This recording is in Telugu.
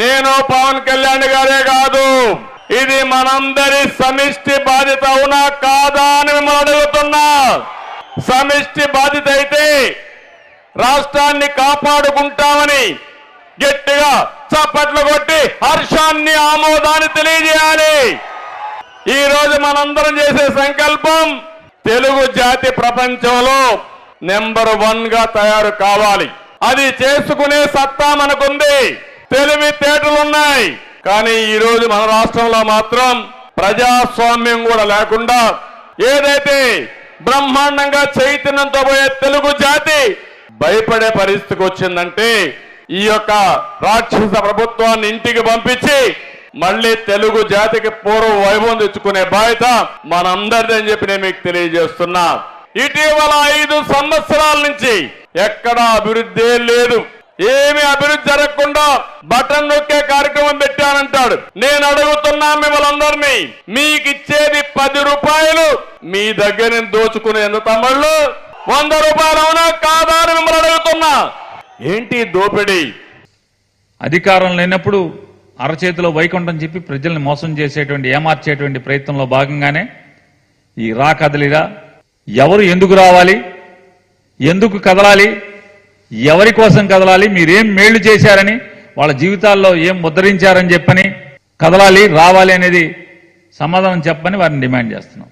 నేను పవన్ కళ్యాణ్ గారే కాదు, ఇది మనందరి సమిష్టి బాధ్యత అవునా కాదా అని మిమ్మల్ని అడుగుతున్నా. సమిష్టి బాధ్యత అయితే రాష్ట్రాన్ని కాపాడుకుంటామని గట్టిగా చప్పట్లు కొట్టి హర్షాన్ని ఆమోదాన్ని తెలియజేయాలి. ఈ రోజు మనందరం చేసే సంకల్పం తెలుగు జాతి ప్రపంచంలో నెంబర్ 1 గా తయారు కావాలి. అది చేసుకునే సత్తా మనకుంది, తెలివితేటలున్నాయి. కానీ ఈ రోజు మన రాష్ట్రంలో మాత్రం ప్రజాస్వామ్యం కూడా లేకుండా ఏదైతే బ్రహ్మాండంగా చైతన్యంతో పోయే తెలుగు జాతి భయపడే పరిస్థితికి వచ్చిందంటే ఈ యొక్క రాక్షస ప్రభుత్వాన్ని ఇంటికి పంపించి మళ్ళీ తెలుగు జాతికి పూర్వ వైభవం తెచ్చుకునే బాధ్యత మనందరిదని చెప్పి నేను మీకు తెలియజేస్తున్నా. ఇటీవల 5 సంవత్సరాల నుంచి ఎక్కడా అభివృద్ధి లేదు, ఏమి అభివృద్ధి జరగకుండా బటన్ నొక్కే కార్యక్రమం పెట్టానంటాడు. నేను అడుగుతున్నా మిమ్మల్ని అందరినీ, మీకు ఇచ్చేది 10 రూపాయలు, మీ దగ్గర నుంచి దోచుకునే తమ్ముళ్ళు 100 రూపాయలు అవునా కాదా అని మిమ్మల్ని అడుగుతున్నా. ఏంటి దోపిడీ? అధికారం లేనప్పుడు అరచేతిలో వైకుంఠం చెప్పి ప్రజల్ని మోసం చేసేటువంటి ఏమార్చేటువంటి ప్రయత్నంలో భాగంగానే ఈ రా కదలిరా, ఎవరు ఎందుకు రావాలి, ఎందుకు కదలాలి, ఎవరి కోసం కదలాలి, మీరేం మేళ్లు చేశారని, వాళ్ళ జీవితాల్లో ఏం ముద్రించారని చెప్పని కదలాలి, రావాలి అనేది సమాధానం చెప్పని వారిని డిమాండ్ చేస్తున్నాం.